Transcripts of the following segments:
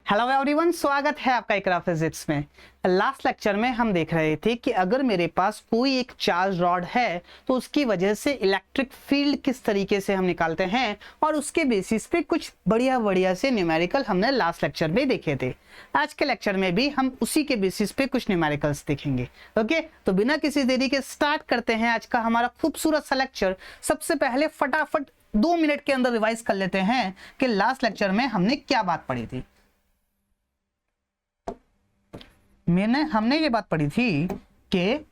Hello everyone, स्वागत है आपका इकरा फिजिक्स में। लास्ट लेक्चर में हम देख रहे थे कि अगर मेरे पास कोई एक चार्ज रॉड है तो उसकी वजह से इलेक्ट्रिक फील्ड किस तरीके से हम निकालते हैं, और उसके बेसिस पे कुछ बढ़िया से न्यूमेरिकल हमने लास्ट लेक्चर में देखे थे। आज के लेक्चर में भी हम उसी के बेसिस पे कुछ न्यूमेरिकल्स देखेंगे। ओके, तो बिना किसी देरी के स्टार्ट करते हैं आज का हमारा खूबसूरत सा लेक्चर। सबसे पहले फटाफट 2 मिनट के अंदर रिवाइज कर लेते हैं कि लास्ट लेक्चर में हमने क्या बात पढ़ी थी। हमने ये बात पढ़ी थी कि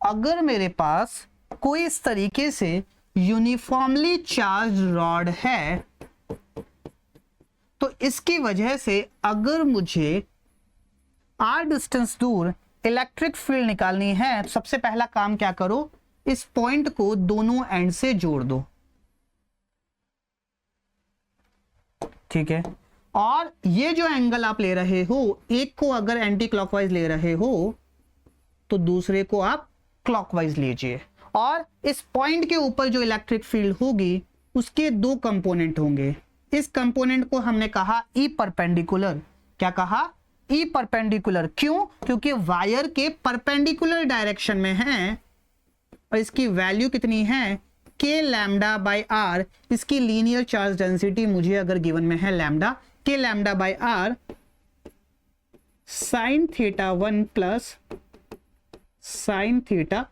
अगर मेरे पास कोई इस तरीके से यूनिफॉर्मली चार्ज रॉड है तो इसकी वजह से अगर मुझे r डिस्टेंस दूर इलेक्ट्रिक फील्ड निकालनी है, सबसे पहला काम क्या करो, इस पॉइंट को दोनों एंड से जोड़ दो। ठीक है, और ये जो एंगल आप ले रहे हो, एक को अगर एंटी क्लॉकवाइज ले रहे हो तो दूसरे को आप क्लॉकवाइज लीजिए, और इस पॉइंट के ऊपर जो इलेक्ट्रिक फील्ड होगी उसके 2 कंपोनेंट होंगे। इस कंपोनेंट को हमने कहा ई परपेंडिकुलर। क्या कहा? E perpendicular. क्यों? क्योंकि वायर के परपेंडिकुलर डायरेक्शन में है, और इसकी वैल्यू कितनी है, के लैम्डा बाई आर। इसकी लीनियर चार्ज डेंसिटी मुझे अगर गिवन में है lambda, k lambda by r sine theta 1 plus sine theta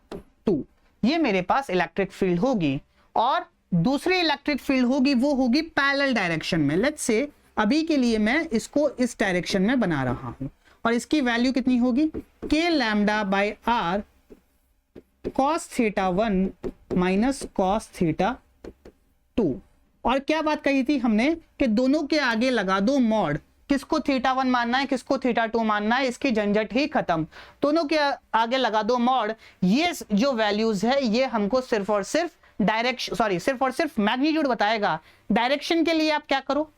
2। ये मेरे पास इलेक्ट्रिक फील्ड होगी, और दूसरी इलेक्ट्रिक फील्ड होगी वो होगी पैरेलल डायरेक्शन में। लेट्स से अभी के लिए मैं इसको इस डायरेक्शन में बना रहा हूं, और इसकी वैल्यू कितनी होगी, k lambda by r cos theta 1 minus cos theta 2। और क्या बात कही थी हमने कि दोनों के आगे लगा दो मॉड। किसको थीटा 1 मानना है, किसको थीटा 2 मानना है, इसकी झंझट ही खत्म। दोनों के आगे लगा दो मॉड। ये जो वैल्यूज है ये हमको सिर्फ और सिर्फ मैग्नीट्यूड बताएगा। डायरेक्शन के लिए आप क्या करो,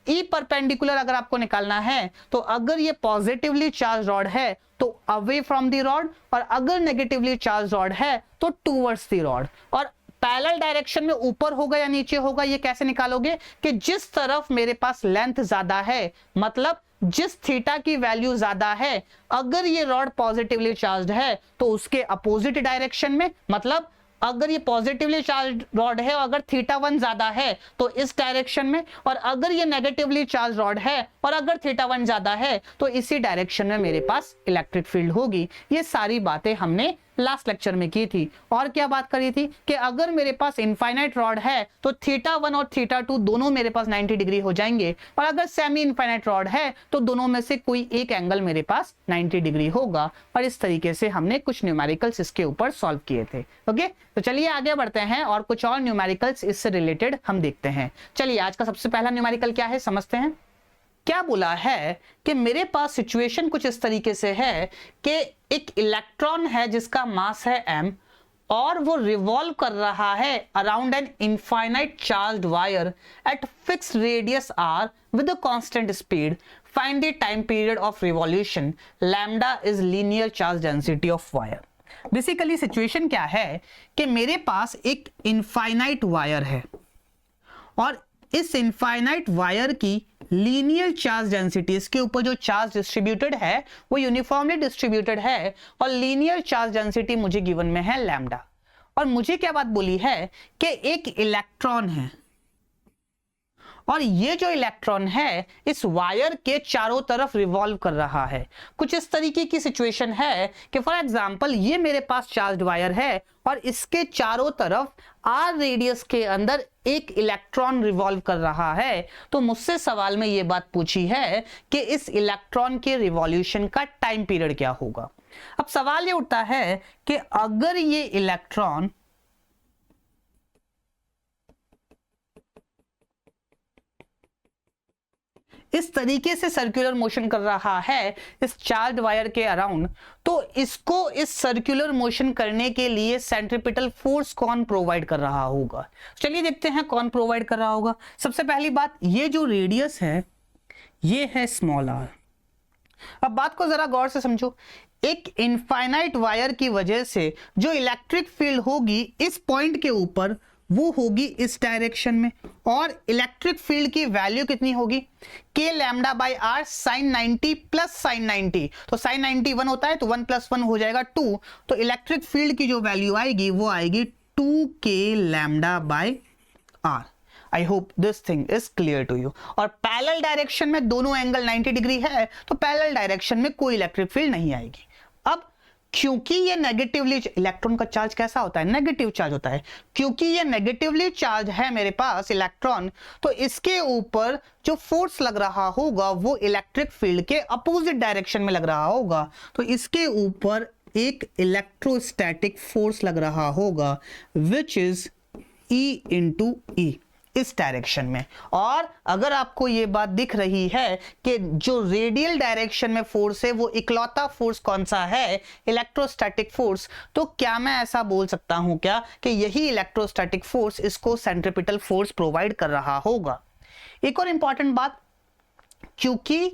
ई परपेंडिकुलर अगर आपको निकालना है तो अगर ये पॉजिटिवली चार्ज रॉड है तो अवे फ्रॉम द रॉड, और अगर नेगेटिवली चार्ज रॉड है तो टूवर्ड्स द रॉड। और पैरेलल डायरेक्शन में ऊपर होगा या नीचे होगा, ये कैसे निकालोगे कि जिस तरफ मेरे पास लेंथ ज्यादा है, मतलब जिस थीटा की वैल्यू ज्यादा है, अगर ये रॉड पॉजिटिवली चार्ज्ड है तो उसके अपोजिट डायरेक्शन में, मतलब अगर ये पॉजिटिवली चार्ज रॉड है और अगर थीटा 1 ज्यादा है तो इस डायरेक्शन में, और अगर ये नेगेटिवली चार्ज रॉड है और अगर थीटा 1 ज्यादा है तो इसी डायरेक्शन में मेरे पास इलेक्ट्रिक फील्ड होगी। ये सारी बातें हमने लास्ट लेक्चर में की थी। और क्या बात करी थी कि अगर मेरे पास इनफाइनाइट रॉड है तो थीटा 1 और थीटा 2 दोनों मेरे पास 90 डिग्री हो जाएंगे, और अगर सेमी इनफाइनाइट रॉड है तो दोनों में से कोई एक एंगल मेरे पास 90 डिग्री होगा। और इस तरीके से हमने कुछ न्यूमेरिकल्स इसके ऊपर सॉल्व किए थे। ओके, तो चलिए आगे बढ़ते हैं और कुछ और न्यूमेरिकल्स इससे रिलेटेड हम देखते हैं। चलिए आज का सबसे पहला न्यूमेरिकल क्या है समझते हैं। क्या बोला है कि मेरे पास सिचुएशन कुछ इस तरीके से है कि एक इलेक्ट्रॉन है जिसका मास है m, और वो रिवॉल्व कर रहा है around an infinite charged wire eight fixed radius r with a constant speed. Find the time period of revolution. Lambda is linear charge density of wire. Basically situation क्या है कि मेरे पास एक इनफाइनाइट वायर है, और इस इनफाइनाइट वायर की linear charge density, इसके ऊपर जो चार्ज डिस्ट्रीब्यूटेड है वो यूनिफॉर्मली डिस्ट्रीब्यूटेड है, और लीनियर चार्ज डेंसिटी मुझे गिवन में है लैम्डा। और मुझे क्या बात बोली है कि एक इलेक्ट्रॉन है, और ये जो इलेक्ट्रॉन है इस वायर के चारों तरफ रिवॉल्व कर रहा है। कुछ इस तरीके की सिचुएशन है कि फॉर एग्जांपल ये मेरे पास चार्ज्ड वायर है और इसके चारों तरफ आर रेडियस के अंदर एक इलेक्ट्रॉन रिवॉल्व कर रहा है। तो मुझसे सवाल में ये बात पूछी है कि इस इलेक्ट्रॉन के रिवॉल्यूशन का टाइम पीरियड क्या होगा। अब सवाल ये उठता है कि अगर ये इलेक्ट्रॉन इस तरीके से सर्कुलर मोशन कर रहा है इस चार्ज वायर के अराउंड, तो इसको इस सर्कुलर मोशन करने के लिए सेंट्रीपिटल फोर्स कौन प्रोवाइड कर रहा होगा। चलिए देखते हैं कौन प्रोवाइड कर रहा होगा। सबसे पहली बात, ये जो रेडियस है ये है स्मॉल r। अब बात को जरा गौर से समझो। एक इनफाइनाइट वायर की वजह से जो इलेक्ट्रिक फील्ड होगी इस पॉइंट के ऊपर वो होगी इस डायरेक्शन में, और इलेक्ट्रिक फील्ड की वैल्यू कितनी होगी, k lambda by r sine 90 plus sine 90, तो साइन 90 1 होता है तो 1 + 1 हो जाएगा 2, तो इलेक्ट्रिक फील्ड की जो वैल्यू आएगी वो आएगी 2k lambda by r. I hope this thing is clear to you. और पैरेलल डायरेक्शन में दोनों एंगल 90 डिग्री है, तो पैरेलल डायरेक्शन में कोई इलेक्ट्रिक फील्ड नहीं आएगी। अब क्योंकि ये नेगेटिवली, इलेक्ट्रॉन का चार्ज कैसा होता है, नेगेटिव चार्ज होता है, क्योंकि ये नेगेटिवली चार्ज है मेरे पास इलेक्ट्रॉन, तो इसके ऊपर जो फोर्स लग रहा होगा वो इलेक्ट्रिक फील्ड के अपोजिट डायरेक्शन में लग रहा होगा, तो इसके ऊपर एक इलेक्ट्रोस्टैटिक फोर्स लग रहा होगा विच इज E इंटू ई, इस डायरेक्शन में। और अगर आपको ये बात दिख रही है कि जो रेडियल डायरेक्शन में फोर्स है वो इकलौता फोर्स कौन सा है, इलेक्ट्रोस्टैटिक फोर्स, तो क्या मैं ऐसा बोल सकता हूं क्या कि यही इलेक्ट्रोस्टैटिक फोर्स इसको सेंट्रीपिटल फोर्स प्रोवाइड कर रहा होगा। एक और इंपॉर्टेंट बात, क्योंकि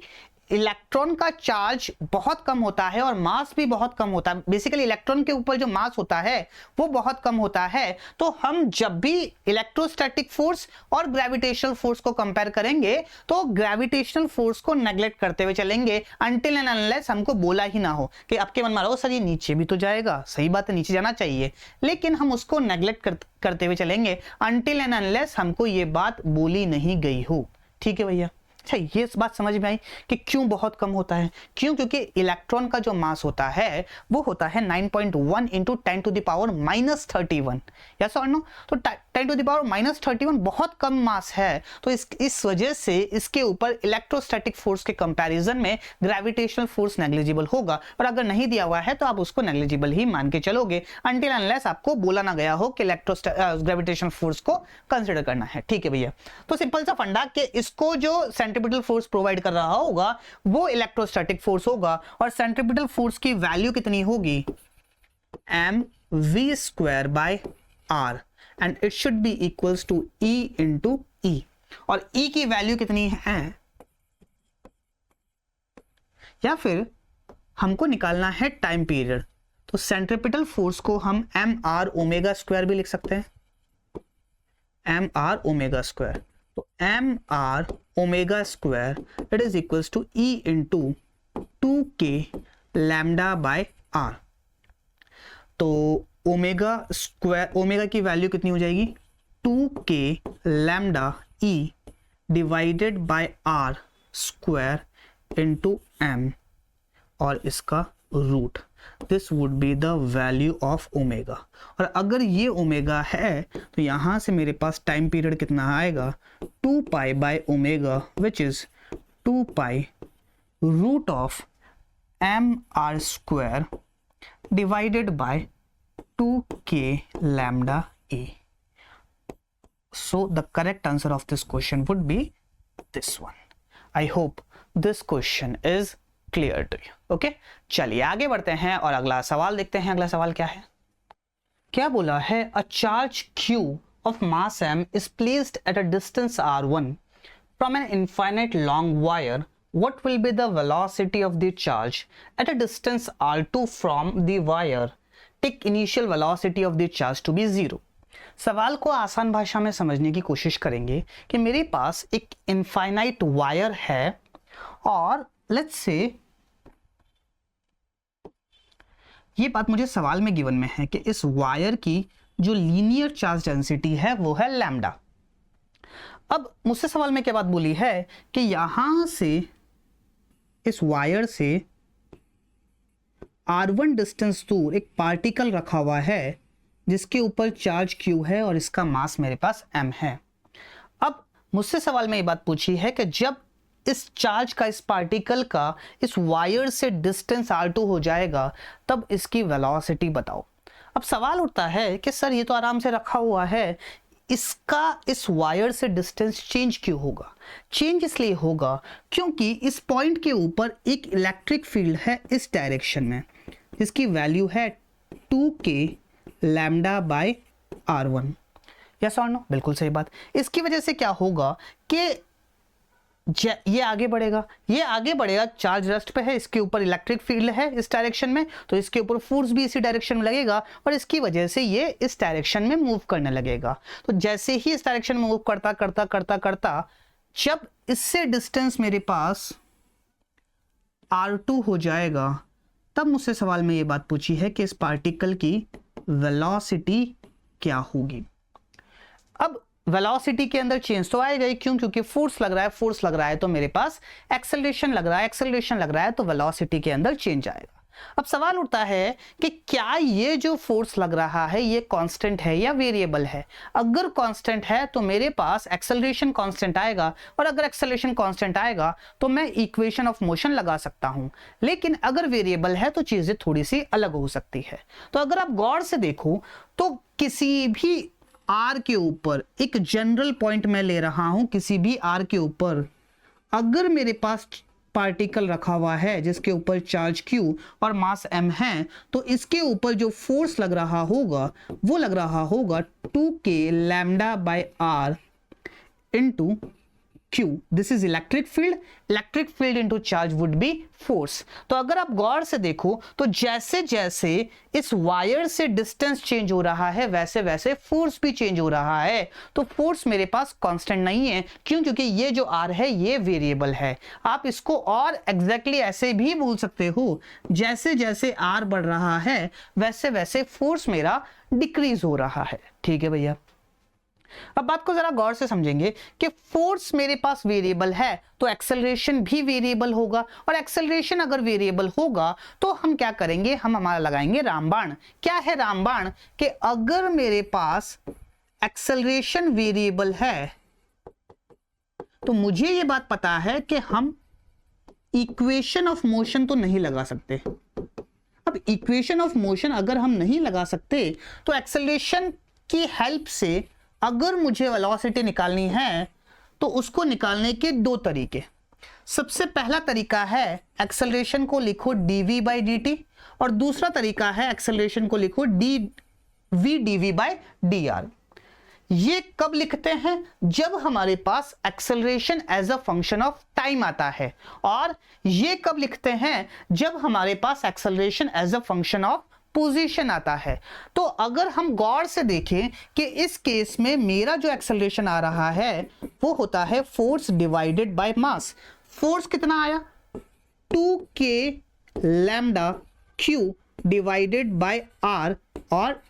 इलेक्ट्रॉन का चार्ज बहुत कम होता है और मास भी बहुत कम होता है, बेसिकली इलेक्ट्रॉन के ऊपर जो मास होता है वो बहुत कम होता है, तो हम जब भी इलेक्ट्रोस्टैटिक फोर्स और ग्रेविटेशनल फोर्स को कंपेयर करेंगे तो ग्रेविटेशनल फोर्स को नेग्लेक्ट करते हुए चलेंगे अनटिल एंड अनलेस हमको बोला ही ना हो कि आपके मन में रहो सर ये नीचे भी तो जाएगा, सही बात है नीचे जाना चाहिए, लेकिन हम उसको नेग्लेक्ट करते हुए चलेंगे अनटिल एंड अनलेस हमको ये बात बोली नहीं गई हो। ठीक है भैया, अच्छा ये बात समझ में आई कि क्यों बहुत कम होता है, क्यों, क्योंकि इलेक्ट्रॉन का जो मास होता है वो होता है 9.1 इंटू 10⁻⁻31, यस और नो, तो 10⁻⁻31 बहुत कम मास है, तो इस वजह से इसके ऊपर इलेक्ट्रोस्टैटिक फोर्स के कंपैरिजन में ग्रेविटेशनल फोर्स नेग्लिजिबल होगा, और अगर नहीं दिया हुआ है तो आप उसको नेग्लिजिबल ही मान के चलोगे अनटिल अनलेस आपको बोला ना गया हो कि ग्रेविटेशनल फोर्स को कंसिडर करना है। ठीक है भैया, तो सिंपल सा फंडा कि इसको जो सेंट्रीपिटल फोर्स प्रोवाइड कर रहा होगा वो इलेक्ट्रोस्टैटिक फोर्स होगा, और सेंट्रीपिटल फोर्स की वैल्यू कितनी होगी, mv² r and it should be equals to E into E, और E की वैल्यू कितनी है, या फिर हमको निकालना है टाइम पीरियड, तो सेंट्रीपिटल फोर्स को हम mr⍵² भी लिख सकते हैं, mr⍵², तो mr⍵² it is equals to E into 2k lambda by r, तो ओमेगा की वैल्यू कितनी हो जाएगी 2k lambda E divided by r square into m, और इसका root, this would be the value of omega. और अगर ये ओमेगा है तो यहां से मेरे पास टाइम पीरियड कितना आएगा 2 pi by omega which is 2 pi root of mr² divided by 2k lambda e. So the correct answer of this question would be this one. I hope this question is clear to you. Okay? चलिए आगे बढ़ते हैं और अगला सवाल देखते हैं। अगला सवाल क्या है, क्या बोला है, a charge q of mass m is placed at a distance r1 from an infinite long wire. What will be the velocity of the charge at a distance r2 from the wire? Take initial velocity of the charge to be 0. सवाल को आसान भाषा में समझने की कोशिश करेंगे कि मेरे पास एक इनफाइनाइट वायर है और लेट्स से ये बात मुझे सवाल में गिवन में है कि इस वायर की जो लीनियर चार्ज डेंसिटी है वो है लैम्डा। अब मुझसे सवाल में क्या बात बोली है कि यहां से इस वायर से r1 डिस्टेंस दूर एक पार्टिकल रखा हुआ है जिसके ऊपर चार्ज q है और इसका मास मेरे पास m है। अब मुझसे सवाल में ये बात पूछी है कि जब इस चार्ज का, इस पार्टिकल का इस वायर से डिस्टेंस r2 हो जाएगा तब इसकी वेलोसिटी बताओ। अब सवाल उठता है कि सर ये तो आराम से रखा हुआ है, इसका इस वायर से डिस्टेंस चेंज क्यों होगा? चेंज इसलिए होगा क्योंकि इस पॉइंट के ऊपर एक इलेक्ट्रिक फील्ड है इस डायरेक्शन में जिसकी वैल्यू है 2k lambda bye r1। Yes और नो? बिल्कुल सही बात। इसकी वजह से क्या होगा कि ये आगे बढ़ेगा, ये आगे बढ़ेगा, चार्ज रेस्ट पे है, इसके ऊपर इलेक्ट्रिक फील्ड है इस डायरेक्शन में, तो इसके ऊपर फोर्स भी इसी डायरेक्शन में लगेगा और इसकी वजह से ये इस डायरेक्शन में मूव करने लगेगा। तो जैसे ही इस डायरेक्शन में मूव करता करता करता करता जब इससे डिस्टेंस मेरे पास r2 हो जाएगा, तब मुझसे सवाल में ये बात पूछी है कि इस पार्टिकल की वेलोसिटी क्या होगी। अब वेलोसिटी के अंदर चेंज तो आएगा ही, क्यों? क्योंकि फोर्स लग रहा है, फोर्स लग रहा है तो मेरे पास एक्सेलरेशन लग रहा है, एक्सेलरेशन लग रहा है तो वेलोसिटी के अंदर चेंज आएगा। अब सवाल उठता है कि क्या ये जो फोर्स लग रहा है ये कांस्टेंट है या वेरिएबल है। अगर कांस्टेंट है तो मेरे पास एक्सेलरेशन कांस्टेंट आएगा, और अगर एक्सेलरेशन कांस्टेंट आएगा तो मैं इक्वेशन ऑफ मोशन लगा सकता हूं। लेकिन अगर वेरिएबल है तो चीजें थोड़ी सी अलग हो सकती है। तो अगर आप गौर से देखो तो किसी भी r के ऊपर एक जनरल पॉइंट मैं ले रहा हूं, किसी भी r के ऊपर अगर मेरे पास पार्टिकल रखा हुआ है जिसके ऊपर चार्ज q और मास m है, तो इसके ऊपर जो फोर्स लग रहा होगा वो लग रहा होगा 2k lambda by r into Q। This is electric field, electric field into charge would be force. तो अगर आप गौर से देखो तो जैसे जैसे इस वायर से डिस्टेंस चेंज हो रहा है वैसे वैसे फोर्स भी चेंज हो रहा है। तो फोर्स मेरे पास कांस्टेंट नहीं है, क्यों? क्योंकि ये जो R है ये वेरिएबल है। आप इसको और एग्जैक्टली ऐसे भी बोल सकते हो, जैसे जैसे R बढ़ रहा है वैसे वैसे फोर्स मेरा डिक्रीज हो रहा है। ठीक है भैया, अब बात को जरा गौर से समझेंगे कि फोर्स मेरे पास वेरिएबल है तो एक्सेलरेशन भी वेरिएबल होगा, और एक्सेलरेशन अगर वेरिएबल होगा तो हम क्या करेंगे, हम हमारा लगाएंगे रामबाण। क्या है रामबाण? कि अगर मेरे पास एक्सेलरेशन वेरिएबल है तो मुझे ये बात पता है कि हम इक्वेशन ऑफ मोशन तो नहीं लगा सकते। अब इक्वेशन ऑफ मोशन अगर हम नहीं लगा सकते तो एक्सेलरेशन की हेल्प से अगर मुझे वेलोसिटी निकालनी है तो उसको निकालने के दो तरीके। सबसे पहला तरीका है एक्सेलरेशन को लिखो dv बाई dt, और दूसरा तरीका है एक्सेलरेशन को लिखो v dv बाई dr। ये कब लिखते हैं? जब हमारे पास acceleration as a function of time आता है। और ये कब लिखते हैं? जब हमारे पास acceleration as a function of position आता है। तो अगर हम गौर से देखें कि इस केस में मेरा जो एक्सेलरेशन आ रहा है वो होता है force divided by mass. Force कितना आया? 2k lambda q divided by r, और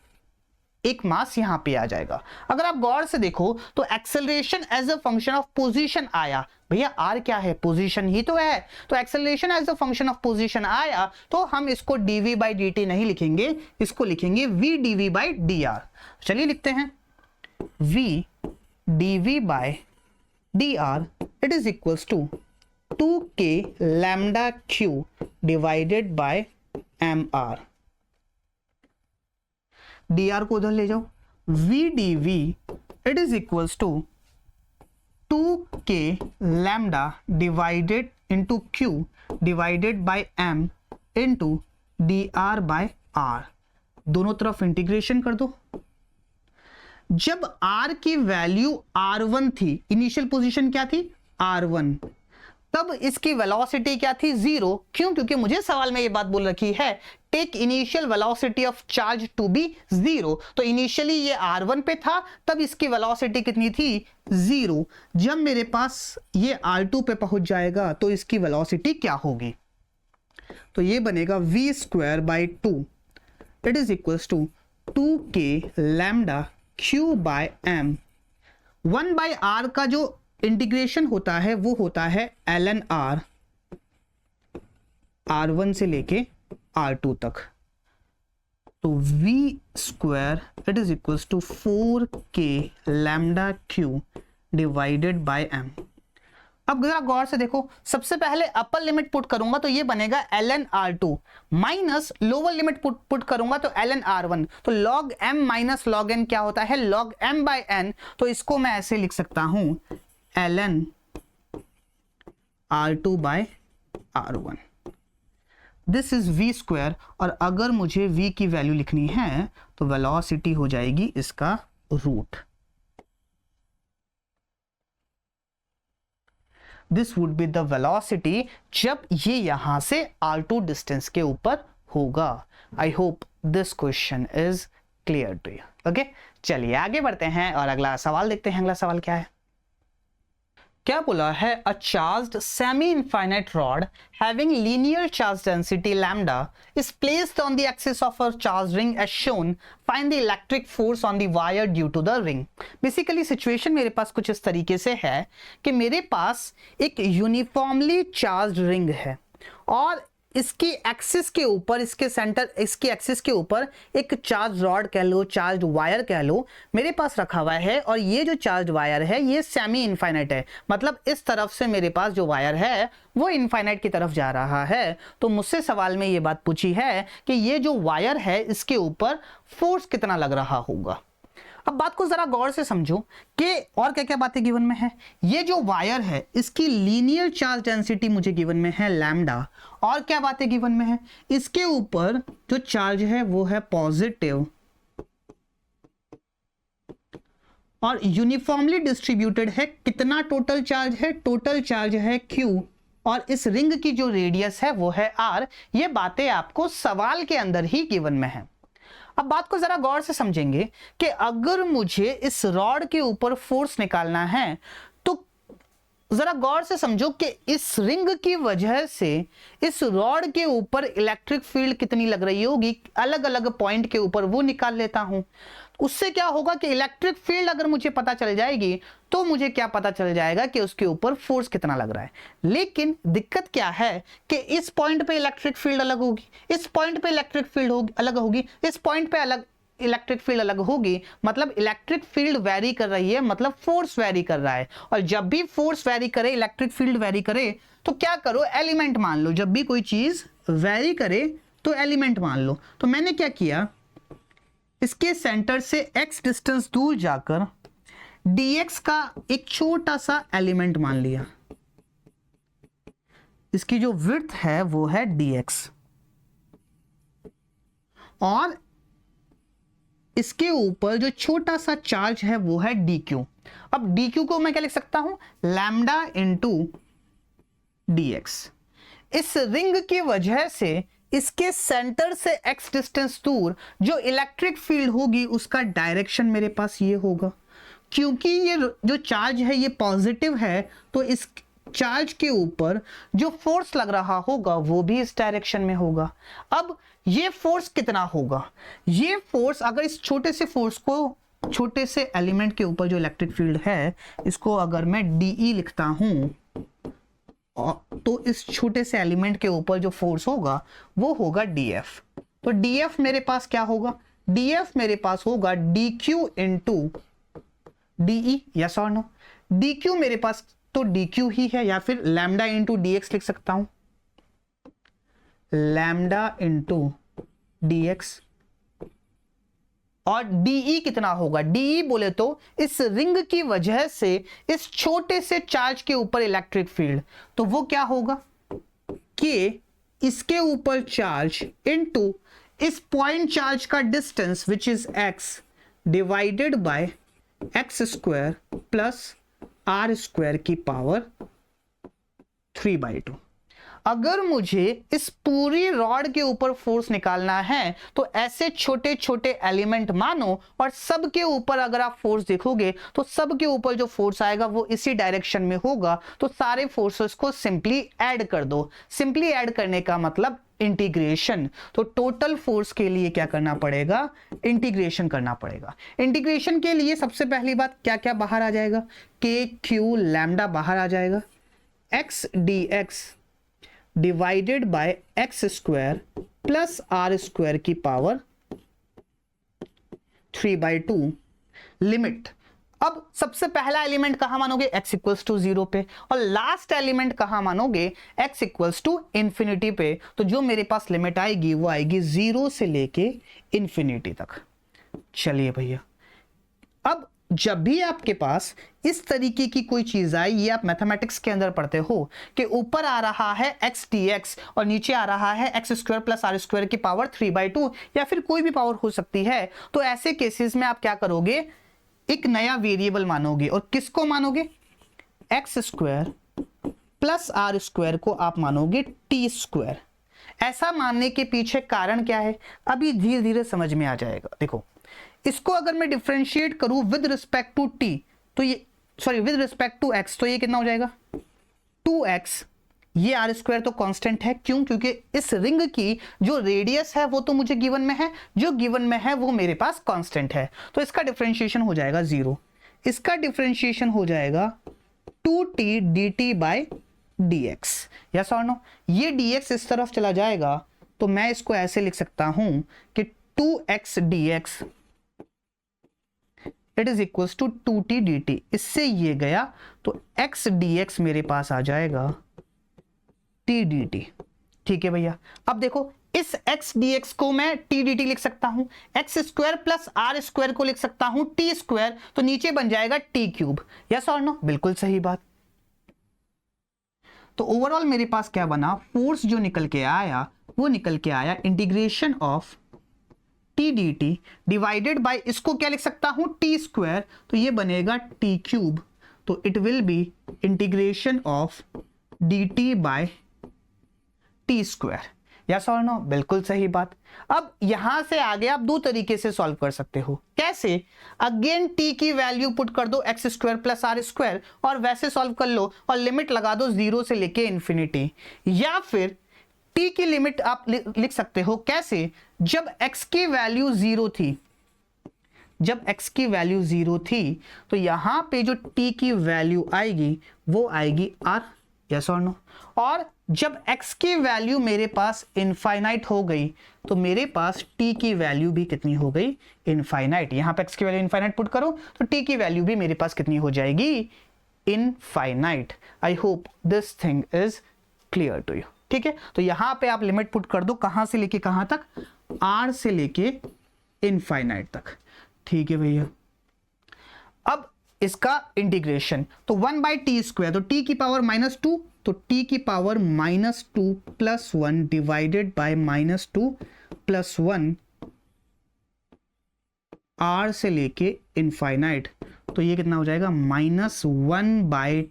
एक मास यहां पे आ जाएगा। अगर आप गौर से देखो तो acceleration as a function of position आया। भैया r क्या है? पोजीशन ही तो है। तो acceleration as a function of position आया तो हम इसको dv बाई dt नहीं लिखेंगे, इसको लिखेंगे v dv बाई dr। चलिए लिखते हैं v dv by dr it is equals to 2k lambda q divided by mr। dr को उधर ले जाओ, v dv it is equals to 2k lambda divided into q divided by m into dr by r। दोनों तरफ integration कर दो। जब r की वैल्यू r1 थी, इनिशियल पोजीशन क्या थी? r1, तब इसकी वेलोसिटी क्या थी? 0। क्यों? क्योंकि मुझे सवाल में ये बात बोल रखी है take initial velocity of charge to be 0। तो इनिशियली ये r1 पे था, तब इसकी वेलोसिटी कितनी थी? 0। जब मेरे पास ये r2 पे पहुंच जाएगा तो इसकी वेलोसिटी क्या होगी? तो ये बनेगा v square by 2 it is equals to 2k lambda q by m। 1 by r का जो इंटीग्रेशन होता है वो होता है ln r, r1 से लेके r2 तक। तो v square it is equals to 4k lambda q divided by m। अब जरा गौर से देखो, सबसे पहले अपर लिमिट पुट करूंगा तो ये बनेगा ln r2 minus lower limit put करूंगा तो ln r1। तो log m minus log n क्या होता है? log m by n। तो इसको मैं ऐसे लिख सकता हूं ln r2 by r1। This is v square, और अगर मुझे v की वैल्यू लिखनी है तो वेलोसिटी हो जाएगी इसका root. This would be the velocity जब ये यहां से r2 डिस्टेंस के ऊपर होगा। I hope this question is clear to you. Okay, चलिए आगे बढ़ते हैं और अगला सवाल देखते हैं। अगला सवाल क्या है? क्या बोला है? A charged semi infinite rod having linear charge density lambda is placed on the axis of a charge ring as shown, find the electric force on the wire due to the ring. Basically situation मेरे पास कुछ इस तरीके से है कि मेरे पास एक यूनिफॉर्मली चार्ज रिंग है और इसकी एक्सिस के ऊपर, इसके सेंटर, इसके एक्सिस के ऊपर एक चार्ज रॉड कह लो, चार्ज वायर कह लो, मेरे पास रखा हुआ है। और ये जो चार्ज वायर है ये सेमी इनफाइनाइट है, मतलब इस तरफ से मेरे पास जो वायर है वो इनफाइनाइट की तरफ जा रहा है। तो मुझसे सवाल में ये बात पूछी है कि ये जो वायर है इसके ऊपर फोर्स कितना लग रहा होगा। अब बात को जरा गौर से समझो कि और क्या क्या बातें गिवन में है। ये जो वायर है इसकी लीनियर चार्ज डेंसिटी मुझे गिवन में है लैम्डा, और क्या बातें गिवन में है, इसके ऊपर जो चार्ज है वो है पॉजिटिव और यूनिफॉर्मली डिस्ट्रीब्यूटेड है। कितना टोटल चार्ज है? टोटल चार्ज है Q, और इस रिंग की जो रेडियस है वो है R। ये बातें आपको सवाल के अंदर ही गिवन में है। अब बात को जरा गौर से समझेंगे कि अगर मुझे इस रॉड के ऊपर फोर्स निकालना है तो जरा गौर से समझो कि इस रिंग की वजह से इस रॉड के ऊपर इलेक्ट्रिक फील्ड कितनी लग रही होगी, अलग अलग पॉइंट के ऊपर वो निकाल लेता हूं। उससे क्या होगा कि इलेक्ट्रिक फील्ड अगर मुझे पता चल जाएगी तो मुझे क्या पता चल जाएगा कि उसके ऊपर फोर्स कितना लग रहा है। लेकिन दिक्कत क्या है कि इस पॉइंट पे इलेक्ट्रिक फील्ड अलग होगी, इस पॉइंट पे इलेक्ट्रिक फील्ड अलग होगी, इस पॉइंट पे अलग इलेक्ट्रिक फील्ड अलग होगी। मतलब इलेक्ट्रिक फील्ड वेरी कर रही है, मतलब फोर्स वेरी कर रहा है। और जब भी फोर्स वेरी करे, इलेक्ट्रिक फील्ड वेरी करे, तो क्या करो, एलिमेंट मान लो। जब भी कोई चीज वेरी करे तो एलिमेंट मान लो। तो मैंने क्या किया, इसके सेंटर से x डिस्टेंस दूर जाकर dx का एक छोटा सा एलिमेंट मान लिया। इसकी जो विड्थ है वो है dx, और इसके ऊपर जो छोटा सा चार्ज है वो है dq। अब dq को मैं क्या लिख सकता हूं, लैम्डा इंटू dx। इस रिंग की वजह से इसके सेंटर से x डिस्टेंस दूर जो इलेक्ट्रिक फील्ड होगी उसका डायरेक्शन मेरे पास ये होगा। क्योंकि ये जो चार्ज है ये पॉजिटिव है, तो इस चार्ज के ऊपर जो फोर्स लग रहा होगा वो भी इस डायरेक्शन में होगा। अब ये फोर्स कितना होगा, ये फोर्स अगर इस छोटे से फोर्स को, छोटे से एलिमेंट के ऊपर जो इलेक्ट्रिक फील्ड है इसको अगर मैं DE लिखता हूं, तो इस छोटे से एलिमेंट के ऊपर जो फोर्स होगा वो होगा DF। तो DF मेरे पास क्या होगा, DF मेरे पास होगा DQ इंटू DE। यस और नो? DQ मेरे पास तो DQ ही है, या फिर लैम्डा इंटू DX लिख सकता हूं, लैम्डा इंटू DX। और DE कितना होगा, DE बोले तो इस रिंग की वजह से इस छोटे से चार्ज के ऊपर इलेक्ट्रिक फील्ड, तो वो क्या होगा कि इसके ऊपर चार्ज इनटू इस पॉइंट चार्ज का distance which is x divided by x square plus r square की पावर 3/2। अगर मुझे इस पूरी रॉड के ऊपर फोर्स निकालना है तो ऐसे छोटे छोटे एलिमेंट मानो, और सब के ऊपर अगर आप फोर्स देखोगे तो सब के ऊपर जो फोर्स आएगा वो इसी डायरेक्शन में होगा। तो सारे फोर्सेस को सिंपली ऐड कर दो। सिंपली ऐड करने का मतलब इंटीग्रेशन। तो टोटल फोर्स के लिए क्या करना पड़ेगा, इंटीग्रेशन करना पड़ेगा। इंटीग्रेशन के लिए सबसे पहली बात क्या क्या बाहर आ जाएगा, KQ लैम्डा बाहर आ जाएगा, x dx divided by x square plus r square की पावर 3/2 लिमिट। अब सबसे पहला एलिमेंट कहां मानोगे, x इक्वल्स टू 0 पे, और लास्ट एलिमेंट कहां मानोगे, x इक्वल्स टू इंफिनिटी पे। तो जो मेरे पास लिमिट आएगी वो आएगी 0 से लेके इंफिनिटी तक। चलिए भैया, अब जब भी आपके पास इस तरीके की कोई चीज आई, ये आप मैथमेटिक्स के अंदर पढ़ते हो कि ऊपर आ रहा है x dx और नीचे आ रहा है x square plus r square की पावर 3/2, या फिर कोई भी पावर हो सकती है। तो ऐसे केसेस में आप क्या करोगे, एक नया वेरिएबल मानोगे, और किसको मानोगे, x square plus r square को आप मानोगे टी स्क्वायर। ऐसा मानने के पीछे कारण क्या है, अभी धीरे धीरे समझ में आ जाएगा। देखो, इसको अगर मैं डिफरेंशिएट करूं विद रिस्पेक्ट टू टी, तो ये sorry with respect to x, तो ये कितना हो जाएगा 2x। ये आर स्क्वायर तो कांस्टेंट है, क्यों? क्योंकि इस रिंग की जो रेडियस है वो तो मुझे गिवन में है, जो गिवन में है वो मेरे पास कांस्टेंट है, तो इसका डिफरेंशिएशन हो जाएगा 0। इसका डिफरेंशिएशन हो जाएगा 2t dt by dx। Yes और नो? ये dx इस तरफ चला जाएगा, तो मैं इसको ऐसे लिख सकता हूं कि 2x dx it is equals to 2t dt। इससे ये गया तो x dx मेरे पास आ जाएगा t dt। ठीक है भैया, अब देखो इस x dx को मैं t dt लिख सकता हूं, x square plus r square को लिख सकता हूं t स्क्वायर, तो नीचे बन जाएगा t क्यूब। यस और नो? बिल्कुल सही बात। तो ओवरऑल मेरे पास क्या बना, फोर्स जो निकल के आया वो निकल के आया integration of T D T divided by, इसको क्या लिख सकता हूं टी स्क्वायर, तो ये बनेगा टी क्यूब, तो it will be integration of d t by t square. Yes और नो? बिल्कुल सही बात। अब यहां से आगे आप दो तरीके से सॉल्व कर सकते हो। कैसे? अगेन टी की वैल्यू पुट कर दो x square plus r square और वैसे सॉल्व कर लो और लिमिट लगा दो 0 से लेके इन्फिनिटी, या फिर टी की लिमिट आप लिख सकते हो। कैसे? जब x की वैल्यू 0 थी, जब x की वैल्यू 0 थी तो यहां पे जो t की वैल्यू आएगी वो आएगी r। यस और नो? और जब x की वैल्यू मेरे पास इनफाइनाइट हो गई तो मेरे पास t की वैल्यू भी कितनी हो गई, इनफाइनाइट। यहां पे x की वैल्यू इनफाइनाइट पुट करो तो t की वैल्यू भी मेरे पास कितनी हो जाएगी, infinite. I hope this thing is clear to you. ठीक है, तो यहां पे आप लिमिट पुट कर दो, कहां से लेके कहां तक, r से लेके इनफाइनाइट तक। ठीक है भैया, अब इसका इंटीग्रेशन, तो 1 बाई टी स्क्वायर, तो t की पावर -2, तो t की power -2 plus 1 divided by -2 plus 1 r से लेके इनफाइनाइट, तो ये कितना हो जाएगा -1 बाय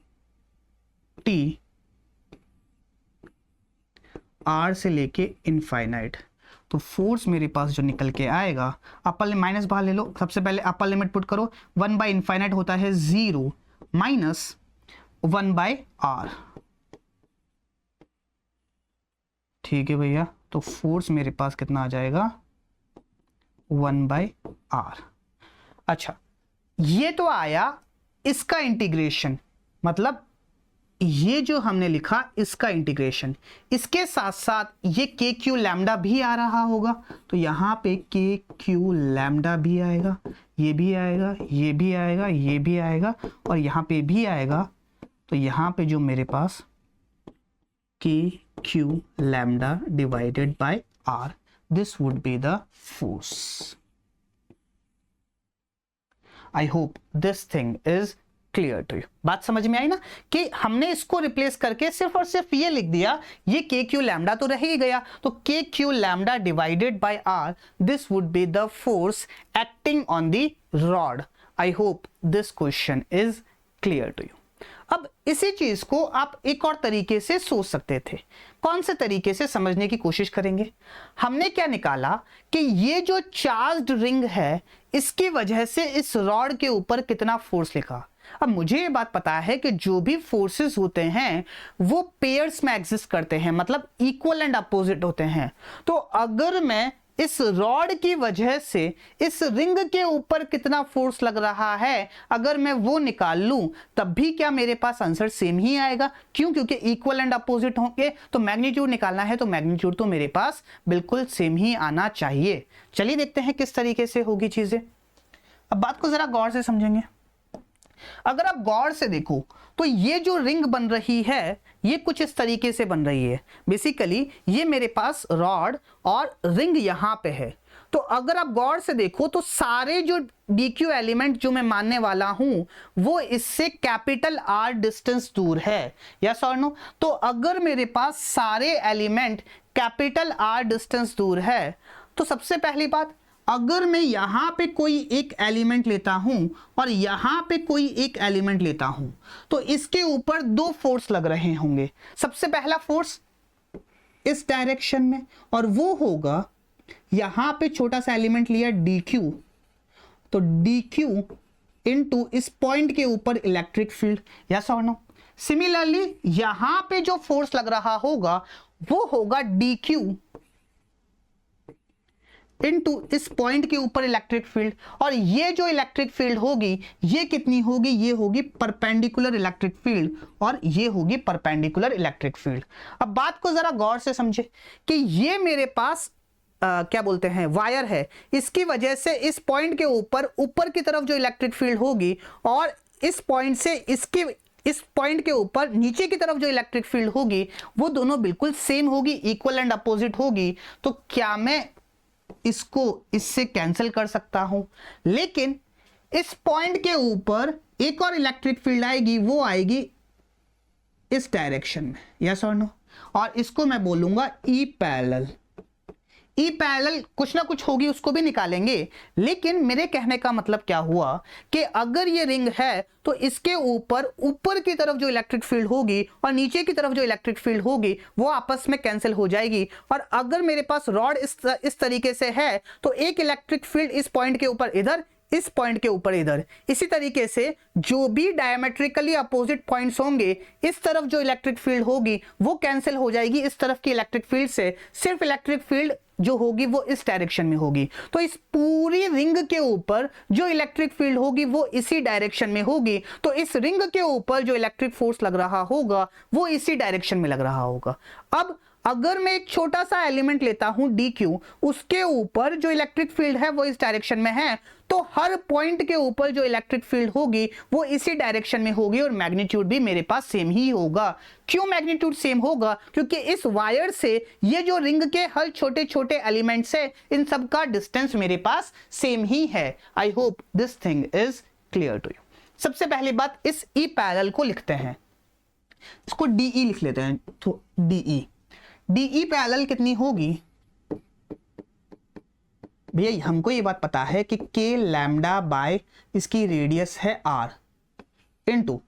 टी r से लेके इनफाइनाइट। तो फोर्स मेरे पास जो निकल के आएगा, अपर माइनस बाहर ले लो, सबसे पहले अपर लिमिट पुट करो, 1 बाई इनफाइनाइट होता है 0 माइनस 1 बाई r। ठीक है भैया, तो फोर्स मेरे पास कितना आ जाएगा 1 बाई r। अच्छा, ये तो आया इसका इंटीग्रेशन, मतलब ये जो हमने लिखा इसका इंटीग्रेशन। इसके साथ साथ ये के क्यू लैम्डा भी आ रहा होगा, तो यहाँ पे के क्यू लैम्डा भी आएगा, ये भी आएगा, ये भी आएगा, ये भी आएगा और यहाँ पे भी आएगा। तो यहाँ पे जो मेरे पास k q lambda divided by r, this would be the force. I hope this thing is clear to you. बात समझ में आई ना, कि हमने इसको रिप्लेस करके सिर्फ और सिर्फ ये लिख दिया, ये के क्यू लैम्डा तो रह ही गया, तो k q lambda divided by r, this would be the force acting on the rod. I hope this question is clear to you. अब इसी चीज को आप एक और तरीके से सोच सकते थे। कौन से तरीके से समझने की कोशिश करेंगे? हमने क्या निकाला कि ये जो चार्ज्ड रिंग है इसकी वजह से इस रॉड के ऊपर कितना फोर्स लिखा। अब मुझे ये बात पता है कि जो भी फोर्सेस होते हैं वो पेयर्स में एग्जिस्ट करते हैं, मतलब इक्वल एंड अपोजिट होते हैं। तो अगर मैं इस रॉड की वजह से इस रिंग के ऊपर कितना फोर्स लग रहा है अगर मैं वो निकाल लूं, तब भी क्या मेरे पास आंसर सेम ही आएगा? क्यों? क्योंकि इक्वल एंड अपोजिट होंगे, तो मैग्नीट्यूड निकालना है तो मैग्नीट्यूड तो मेरे पास बिल्कुल सेम ही आना चाहिए। चलिए देखते हैं किस तरीके से होगी चीजें। अब बात को जरा गौर से समझेंगे। अगर आप गौर से देखो तो ये जो रिंग बन रही है ये कुछ इस तरीके से बन रही है। बेसिकली ये मेरे पास रॉड और रिंग यहां पे है। तो अगर आप गौर से देखो तो सारे जो DQ एलिमेंट जो मैं मानने वाला हूं वो इससे कैपिटल R डिस्टेंस दूर है। यस और नो? तो अगर मेरे पास सारे एलिमेंट कैपिटल R डिस्टेंस दूर है तो सबसे पहली बात अगर मैं यहां पे कोई एक एलिमेंट लेता हूं और यहां पे कोई एक एलिमेंट लेता हूं तो इसके ऊपर दो फोर्स लग रहे होंगे। सबसे पहला फोर्स इस डायरेक्शन में, और वो होगा यहां पे छोटा सा एलिमेंट लिया dq, तो dq इनटू इस पॉइंट के ऊपर इलेक्ट्रिक फील्ड, यस और नो। सिमिलरली यहां पे जो फोर्स लग रहा होगा वो होगा dq इनटू इस पॉइंट के ऊपर इलेक्ट्रिक फील्ड, और ये जो इलेक्ट्रिक फील्ड होगी ये कितनी होगी, ये होगी परपेंडिकुलर इलेक्ट्रिक फील्ड, और ये होगी परपेंडिकुलर इलेक्ट्रिक फील्ड। अब बात को जरा गौर से समझे कि ये मेरे पास क्या बोलते हैं वायर है, इसकी वजह से इस पॉइंट के ऊपर की तरफ जो इलेक्ट्रिक फील्ड होगी और इस पॉइंट से इस पॉइंट के ऊपर नीचे की तरफ जो इलेक्ट्रिक फील्ड होगी वो दोनों बिल्कुल सेम होगी, इक्वल एंड अपोजिट होगी। तो क्या मैं इसको इससे कैंसिल कर सकता हूं? लेकिन इस पॉइंट के ऊपर एक और इलेक्ट्रिक फील्ड आएगी, वो आएगी इस डायरेक्शन में, यस और नो, और इसको मैं बोलूंगा ई पैरेलल। ई पैरेलल कुछ ना कुछ होगी, उसको भी निकालेंगे। लेकिन मेरे कहने का मतलब क्या हुआ कि अगर ये रिंग है तो इसके ऊपर की तरफ जो इलेक्ट्रिक फील्ड होगी और नीचे की तरफ जो इलेक्ट्रिक फील्ड होगी वो आपस में कैंसिल हो जाएगी। और अगर मेरे पास रॉड इस तरीके से है तो एक इलेक्ट्रिक फील्ड इस पॉइंट के ऊपर इधर, इस पॉइंट के ऊपर इधर, इसी तरीके से जो भी डायमेट्रिकली अपोजिट पॉइंट्स होंगे इस तरफ जो इलेक्ट्रिक फील्ड होगी वो कैंसिल हो जाएगी इस तरफ की इलेक्ट्रिक फील्ड से। सिर्फ इलेक्ट्रिक फील्ड जो होगी वो इस डायरेक्शन में होगी। तो इस पूरी रिंग के ऊपर जो इलेक्ट्रिक फील्ड होगी वो इसी डायरेक्शन में होगी। तो इस रिंग के ऊपर जो इलेक्ट्रिक फोर्स लग रहा होगा वो इसी डायरेक्शन में लग रहा होगा। अब अगर मैं एक छोटा सा एलिमेंट लेता हूं dq, उसके ऊपर जो इलेक्ट्रिक फील्ड है वो इस डायरेक्शन में है, तो हर पॉइंट के ऊपर जो इलेक्ट्रिक फील्ड होगी वो इसी डायरेक्शन में होगी और मैग्नीट्यूड भी मेरे पास सेम ही होगा। क्यों मैग्नीट्यूड सेम होगा? क्योंकि इस वायर से ये जो रिंग के हर छोटे छोटे एलिमेंट्स है इन सब का डिस्टेंस मेरे पास सेम ही है। I hope this thing is clear to you. सबसे पहली बात, इस ई पैरेलल को लिखते हैं, इसको DE लिख लेते हैं। तो DE पैरेलल कितनी होगी भैया? हमको ये बात पता है कि k लैम्डा बाय इसकी रेडियस है r into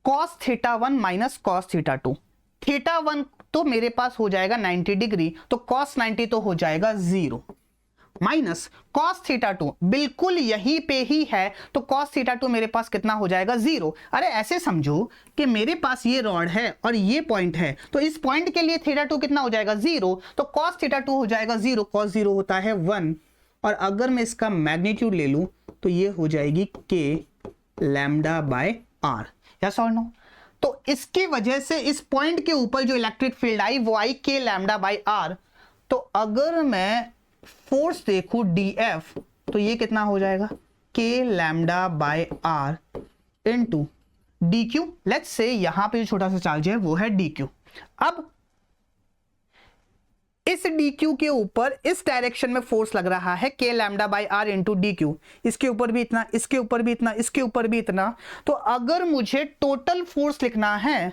cos theta 1 minus cos theta 2। Theta 1 तो मेरे पास हो जाएगा 90 डिग्री, तो cos 90 तो हो जाएगा 0, माइनस cos थीटा 2 बिल्कुल यहीं पे ही है, तो cos थीटा 2 मेरे पास कितना हो जाएगा 0। अरे ऐसे समझो कि मेरे पास ये रॉड है और ये पॉइंट है, तो इस पॉइंट के लिए थीटा 2 कितना हो जाएगा 0, तो cos थीटा 2 हो जाएगा 0, cos 0 होता है 1, और अगर मैं इसका मैग्नीट्यूड ले लूं तो ये हो जाएगी k lambda by r, yes और नो। तो इसकी वजह से इस पॉइंट के ऊपर जो इलेक्ट्रिक फील्ड आई वो आई k लैम्डा बाय r। तो अगर मैं फोर्स देखूं dF तो ये कितना हो जाएगा k lambda by r into dq। Let's say यहां पे जो छोटा सा चार्ज है वो है dq। अब इस dq के ऊपर इस डायरेक्शन में फोर्स लग रहा है k lambda by r into dq। इसके ऊपर भी इतना, इसके ऊपर भी इतना, इसके ऊपर भी इतना। तो अगर मुझे टोटल फोर्स लिखना है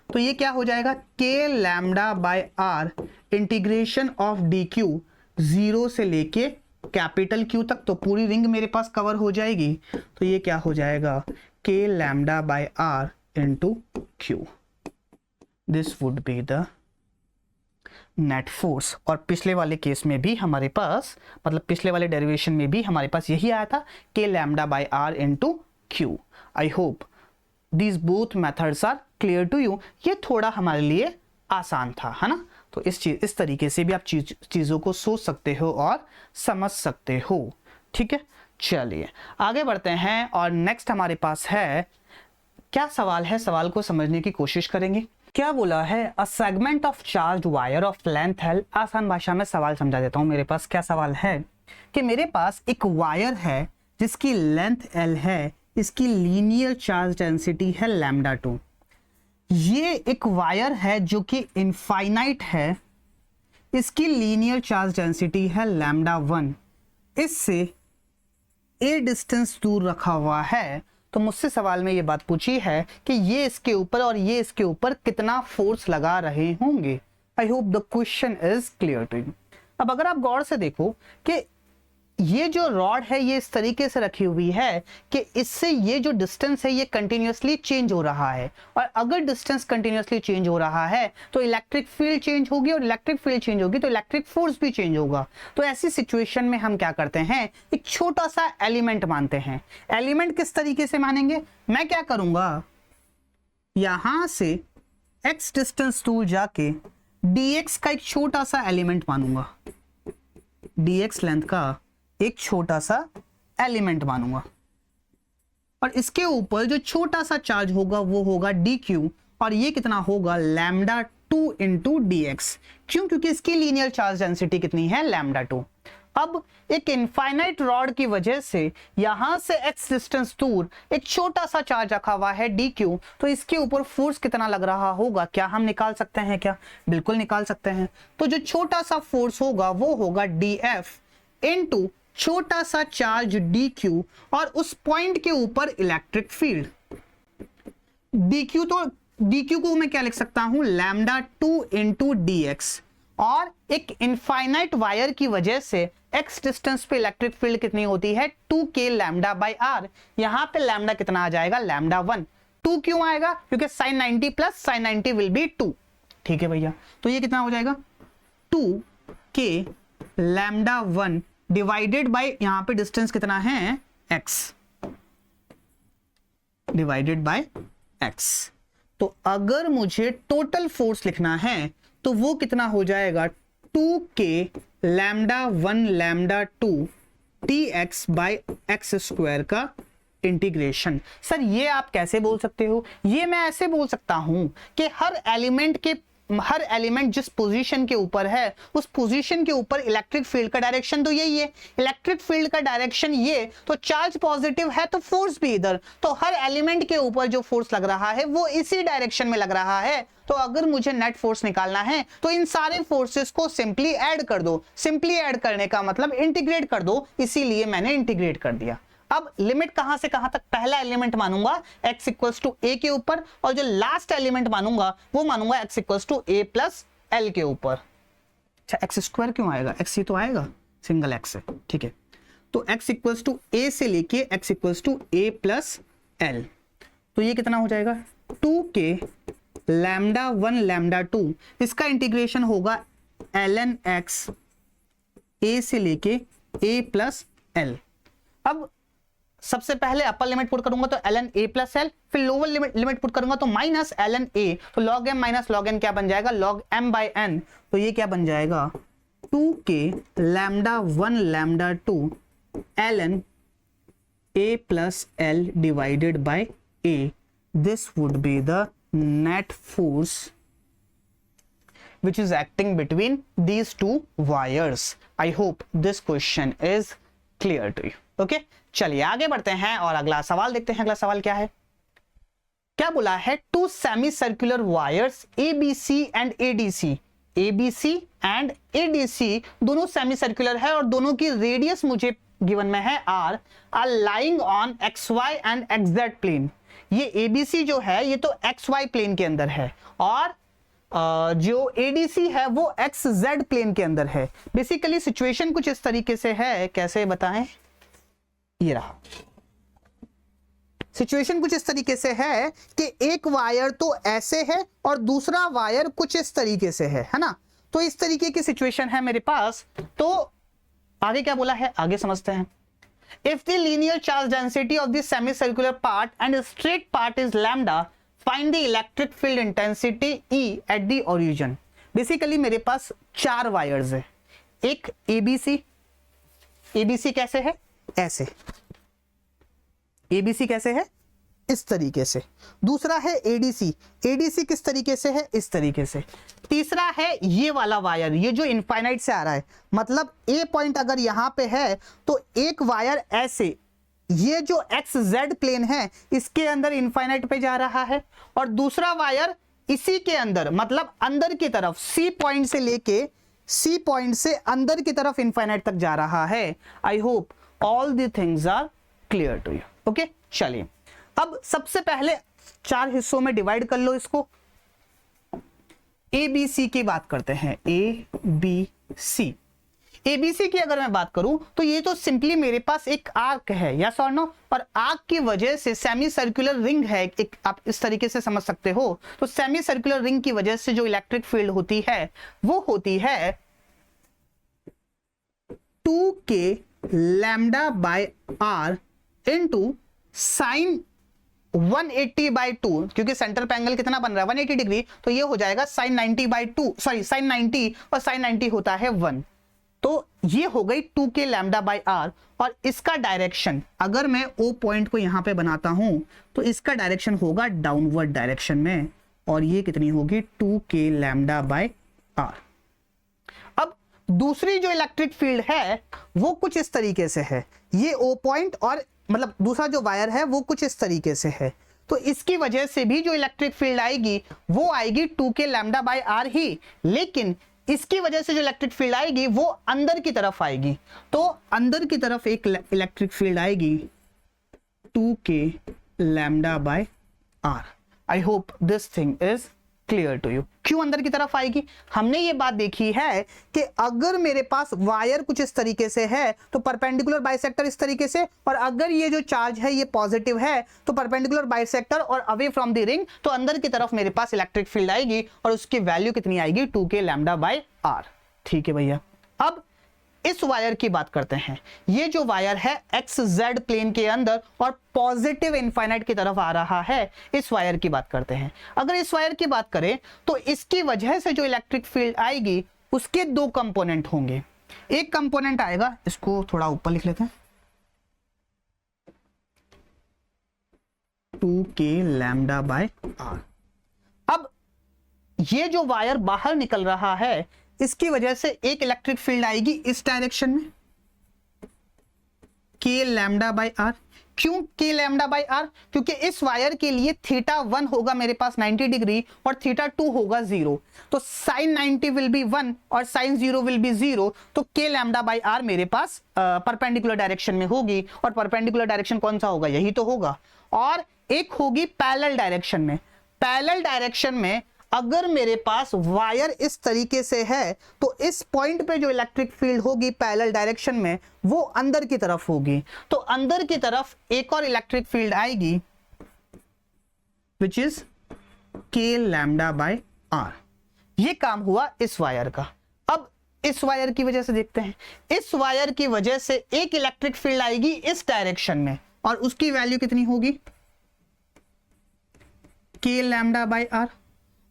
तो ये क्या हो जाएगा k lambda by r integration of dq 0 से लेके कैपिटल Q तक, तो पूरी रिंग मेरे पास कवर हो जाएगी। तो ये क्या हो जाएगा k lambda by r into Q। This would be the net force. और पिछले वाले केस में भी हमारे पास, मतलब पिछले वाले डेरिवेशन में भी हमारे पास यही आया था k lambda by r into Q। I hope these both methods are clear to you. ये थोड़ा हमारे लिए आसान था, है ना? तो इस तरीके से भी आप चीज़ों को सोच सकते हो और समझ सकते हो। ठीक है, चलिए आगे बढ़ते हैं। और नेक्स्ट हमारे पास है, क्या सवाल है, सवाल को समझने की कोशिश करेंगे। क्या बोला है? A segment of charge wire of length L। आसान भाषा में सवाल समझा देता हूँ। मेरे पास क्या सवाल है कि मेरे पास एक वायर है जिसकी लेंथ L है, इसकी लीनियर चार्ज डेंसिटी है लैम्डा 2। ये एक वायर है जो कि इनफाइनाइट है, इसकी लीनियर चार्ज डेंसिटी है लैम्डा 1। इससे ए डिस्टेंस दूर रखा हुआ है। तो मुझसे सवाल में ये बात पूछी है कि ये इसके ऊपर और ये इसके ऊपर कितना फोर्स लगा रहे होंगे। I hope the question is clear to you. अब अगर आप गौर से देखो कि ये जो रॉड है ये इस तरीके से रखी हुई है कि इससे ये जो डिस्टेंस है ये कंटिन्यूअसली चेंज हो रहा है, और अगर डिस्टेंस कंटिन्यूअसली चेंज हो रहा है तो इलेक्ट्रिक फील्ड चेंज होगी, और इलेक्ट्रिक फील्ड चेंज होगी तो इलेक्ट्रिक फोर्स भी चेंज होगा। तो ऐसी सिचुएशन में हम क्या करते हैं, एक छोटा सा एलिमेंट मानते हैं। एलिमेंट किस तरीके से मानेंगे, मैं क्या करूंगा, यहां से x डिस्टेंस दूर जाके dx का एक छोटा सा एलिमेंट मानूंगा, dx लेंथ का एक छोटा सा एलिमेंट मानूंगा, और इसके ऊपर जो छोटा सा चार्ज होगा वो होगा dq, और ये कितना होगा लैम्डा 2 इंटू dx। क्यों, क्योंकि इसकी लीनियर चार्ज डेंसिटी कितनी है, लैम्डा 2। अब एक इनफाइनाइट रॉड की वजह से यहां से x डिस्टेंस दूर एक छोटा सा चार्ज रखा हुआ है dq, तो इसके ऊपर फोर्स कितना लग रहा होगा, क्या हम निकाल सकते हैं क्या, बिल्कुल निकाल सकते हैं। तो जो छोटा सा फोर्स होगा वो होगा df इनटू छोटा सा चार्ज dq, और उस पॉइंट के ऊपर इलेक्ट्रिक फील्ड dq, तो dq को मैं क्या लिख सकता हूं, लैम्डा 2 इंटू dx, और एक इनफाइनाइट वायर की वजह से x डिस्टेंस पे इलेक्ट्रिक फील्ड कितनी होती है, 2k लैम्डा बाई r। यहां पे लैम्डा कितना आ जाएगा, लैम्डा 1। 2 क्यों आएगा, क्योंकि sin 90 plus sin 90 will be 2। ठीक है भैया, तो ये कितना हो जाएगा, 2k लैम्डा 1 डिवाइडेड बाय, यहां पे डिस्टेंस कितना है, x, डिवाइडेड बाय x। तो अगर मुझे टोटल फोर्स लिखना है तो वो कितना हो जाएगा, 2k lambda 1 lambda 2 dx by x square का इंटीग्रेशन। सर ये आप कैसे बोल सकते हो, ये मैं ऐसे बोल सकता हूं कि हर एलिमेंट जिस पोजीशन के ऊपर है उस पोजीशन के ऊपर इलेक्ट्रिक फील्ड का डायरेक्शन तो यही है, इलेक्ट्रिक फील्ड का डायरेक्शन ये, तो चार्ज पॉजिटिव है तो फोर्स भी इधर, तो हर एलिमेंट के ऊपर जो फोर्स लग रहा है वो इसी डायरेक्शन में लग रहा है। तो अगर मुझे नेट फोर्स निकालना है तो इन सारे फोर्सेस को सिंपली ऐड कर दो, सिंपली ऐड करने का मतलब इंटीग्रेट कर दो, इसीलिए मैंने इंटीग्रेट कर दिया। अब लिमिट कहां से कहां तक, पहला एलिमेंट मानूंगा x इक्वल्स टू a के ऊपर, और जो लास्ट एलिमेंट मानूंगा वो मानूंगा x equals to a plus l के ऊपर। अच्छा x स्क्वायर क्यों आएगा, x ही तो आएगा, सिंगल x है, ठीक है। तो x इक्वल्स टू a से लेके x equals to a plus l, तो ये कितना हो जाएगा, 2k लैम्डा 1 लैम्डा 2, इसका इंटीग्रेशन होगा ln x a से लेके a प्लस l। अब सबसे पहले अपर लिमिट पुट करूंगा तो ln a प्लस l, फिर लोअर लिमिट पुट करूंगा तो माइनस ln a, तो log m minus log n क्या बन जाएगा, log m बाई n। तो ये क्या बन जाएगा, 2k lambda 1 lambda 2 ln a plus l divided by a। This would be the net force which is acting between these two wires. I hope this question is clear to you. Okay? चलिए आगे बढ़ते हैं और अगला सवाल देखते हैं। अगला सवाल क्या है, क्या बोला है, two semi circular wires ABC and ADC, ABC and ADC दोनों सेमी सर्कुलर है और दोनों की रेडियस मुझे गिवन में है r, are lying on XY and XZ plane. ये ABC जो है ये तो XY प्लेन के अंदर है और जो ADC है वो XZ प्लेन के अंदर है। बेसिकली सिचुएशन कुछ इस तरीके से है, कैसे बताएं, ये रहा सिचुएशन कुछ इस तरीके से है कि एक वायर तो ऐसे है और दूसरा वायर कुछ इस तरीके से है ना। तो इस तरीके की सिचुएशन है मेरे पास। तो आगे क्या बोला है, आगे समझते हैं। If the linear charge density of the semi circular part and straight part is lambda, find the electric field intensity E at the origin. Basically मेरे पास चार वायर्स है, एक ABC कैसे है, ऐसे, ABC कैसे है, इस तरीके से। दूसरा है ADC किस तरीके से है, इस तरीके से। तीसरा है ये वाला वायर, ये जो इनफाइनाइट से आ रहा है, मतलब A पॉइंट अगर यहां पे है तो एक वायर ऐसे, ये जो XZ प्लेन है इसके अंदर इनफाइनाइट पे जा रहा है और दूसरा वायर इसी के अंदर, मतलब अंदर की तरफ C पॉइंट से लेके C पॉइंट से अंदर की तरफ इनफाइनाइट तक जा रहा है। I hope all the things are clear to you. Okay, चलिए अब सबसे पहले चार हिस्सों में डिवाइड कर लो इसको। ABC की बात करते हैं, ABC एबीसी की अगर मैं बात करूं तो ये तो सिंपली मेरे पास एक आर्क है, यस और नो, और आर्क की वजह से सेमी सर्कुलर रिंग है एक, आप इस तरीके से समझ सकते हो। तो सेमी सर्कुलर रिंग की वजह से जो इलेक्ट्रिक फील्ड होती है वो होती है 2k lambda by r into sine 180/2, क्योंकि सेंटर पे एंगल कितना बन रहा है 180 डिग्री, तो ये हो जाएगा साइन 90/2, सॉरी साइन 90, और साइन 90 होता है 1, तो ये हो गई 2k लैम्डा बाय आर। और इसका डायरेक्शन अगर मैं ओ पॉइंट को यहां पे बनाता हूं तो इसका डायरेक्शन होगा डाउनवर्ड डायरेक्शन में, और ये कितनी होगी 2k लैम्डा बाय आर। अब दूसरी जो इलेक्ट्रिक फील्ड है वो कुछ इस तरीके से है, ये ओ पॉइंट और मतलब दूसरा जो वायर है वो कुछ इस तरीके से है, तो इसकी वजह से भी जो इलेक्ट्रिक फील्ड आएगी वो आएगी 2k लैम्डा बाय आर ही, लेकिन इसकी वजह से जो इलेक्ट्रिक फील्ड आएगी वो अंदर की तरफ आएगी, तो अंदर की तरफ एक इलेक्ट्रिक फील्ड आएगी 2k lambda by r. I hope this thing is clear to you. क्यों अंदर की तरफ आएगी? हमने ये बात देखी है कि अगर मेरे पास वायर कुछ इस तरीके से है तो परपेंडिकुलर बाइसेक्टर इस तरीके से, और अगर ये जो चार्ज है ये पॉजिटिव है तो परपेंडिकुलर बाइसेक्टर और अवे फ्रॉम द रिंग, तो अंदर की तरफ मेरे पास इलेक्ट्रिक फील्ड आएगी और उसकी वैल्यू कितनी आएगी 2k लैम्डा बाय आर। ठीक है भैया, अब इस वायर की बात करते हैं। ये जो वायर है एक्स जेड प्लेन के अंदर और पॉजिटिव इनफाइनाइट की तरफ आ रहा है, इस वायर की बात करते हैं। अगर इस वायर की बात करें तो इसकी वजह से जो इलेक्ट्रिक फील्ड आएगी उसके दो कंपोनेंट होंगे। एक कंपोनेंट आएगा, इसको थोड़ा ऊपर लिख लेते हैं, 2k लैम्डा बाय आर। अब ये जो वायर बाहर निकल रहा है इसकी वजह से एक इलेक्ट्रिक फील्ड आएगी इस डायरेक्शन में k लैम्डा बाय आर। क्यों k लैम्डा बाय आर? क्योंकि इस वायर के लिए थीटा 1 होगा मेरे पास 90 डिग्री और थीटा 2 होगा 0, तो साइन 90 विल बी 1 और साइन 0 विल बी 0, तो k लैम्डा बाय आर मेरे पास परपेंडिकुलर डायरेक्शन में होगी, और परपेंडिकुलर डायरेक्शन कौन सा होगा? यही तो होगा। और एक होगी पैरेलल डायरेक्शन में। पैरेलल डायरेक्शन में अगर मेरे पास वायर इस तरीके से है तो इस पॉइंट पे जो इलेक्ट्रिक फील्ड होगी पैरेलल डायरेक्शन में वो अंदर की तरफ होगी, तो अंदर की तरफ एक और इलेक्ट्रिक फील्ड आएगी which is k lambda by r. ये काम हुआ इस वायर का। अब इस वायर की वजह से देखते हैं, इस वायर की वजह से एक इलेक्ट्रिक फील्ड आएगी इस डायरेक्शन में और उसकी वैल्यू कितनी होगी k लैम्डा बाय आर,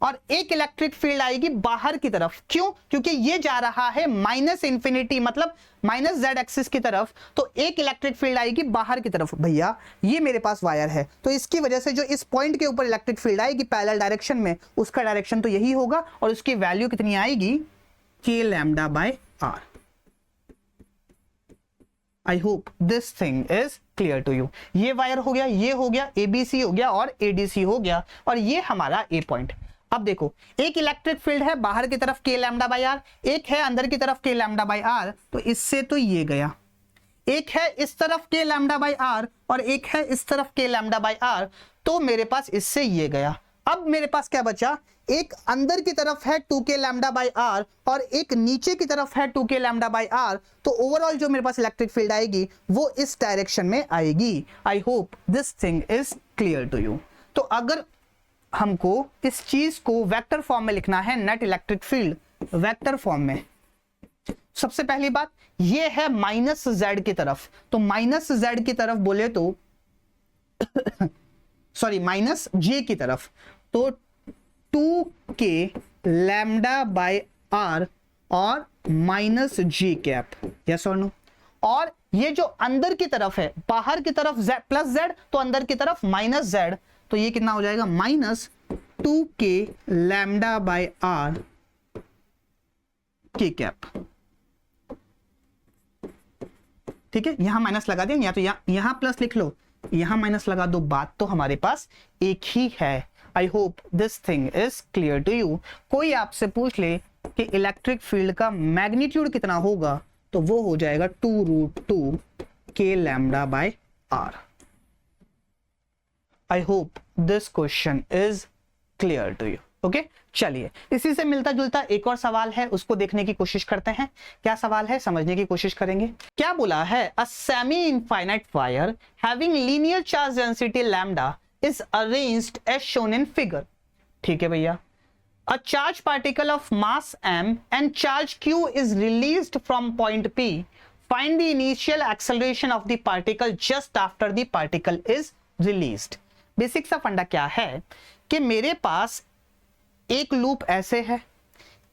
और एक इलेक्ट्रिक फील्ड आएगी बाहर की तरफ। क्यों? क्योंकि ये जा रहा है माइनस इंफिनिटी मतलब माइनस जेड एक्सिस की तरफ, तो एक इलेक्ट्रिक फील्ड आएगी बाहर की तरफ। भैया ये मेरे पास वायर है तो इसकी वजह से जो इस पॉइंट के ऊपर इलेक्ट्रिक फील्ड आएगी पैरेलल डायरेक्शन में, उसका डायरेक्शन तो यही होगा और उसकी वैल्यू कितनी आएगी k lambda by r. I hope this thing is clear to you. ये वायर हो गया, ये हो गया, ABC हो गया और ADC हो गया, और ये हमारा A पॉइंट। अब देखो एक इलेक्ट्रिक फील्ड है बाहर की तरफ k लैम्डा बाय आर, एक है अंदर की तरफ k लैम्डा बाय आर, तो इससे तो ये गया। एक है इस तरफ k लैम्डा बाय आर और एक है इस तरफ k लैम्डा बाय आर, तो मेरे पास इससे ये गया। अब मेरे पास क्या बचा? एक अंदर की तरफ है 2k लैम्डा बाय आर और एक नीचे की तरफ है 2k लैम्डा बाय आर, तो ओवरऑल जो मेरे पास इलेक्ट्रिक फील्ड आएगी वो इस डायरेक्शन में आएगी। I hope this thing is clear to you. तो अगर हमको इस चीज को वेक्टर फॉर्म में लिखना है, net electric field vector form में, सबसे पहली बात ये है माइनस जेड की तरफ, तो माइनस जेड की तरफ बोले तो सॉरी माइनस जे की तरफ, तो 2k लैम्डा बाय आर और माइनस जे कैप, यस और नो। और ये जो अंदर की तरफ है, बाहर की तरफ प्लस जेड, तो अंदर की तरफ माइनस जेड, तो ये कितना हो जाएगा minus 2k lambda by r के कैप। ठीक है, यहां माइनस लगा दिया, या तो यहां प्लस लिख लो, यहां माइनस लगा दो, बात तो हमारे पास एक ही है। I hope this thing is clear to you. कोई आपसे पूछ ले कि इलेक्ट्रिक फील्ड का मैग्नीट्यूड कितना होगा, तो वो हो जाएगा 2√2 k lambda by r. I hope this question is clear to you. Okay चलिए इसी से मिलता जुलता एक और सवाल है, उसको देखने की कोशिश करते हैं। क्या सवाल है समझने की कोशिश करेंगे। क्या बोला है, a semi infinite wire having linear charge density lambda is arranged as shown in figure. ठीक है भैया, a charged particle of mass m and charge q is released from point p. Find the initial acceleration of the particle just after the particle is released. Basic सा फंडा क्या है कि मेरे पास एक लूप ऐसे है,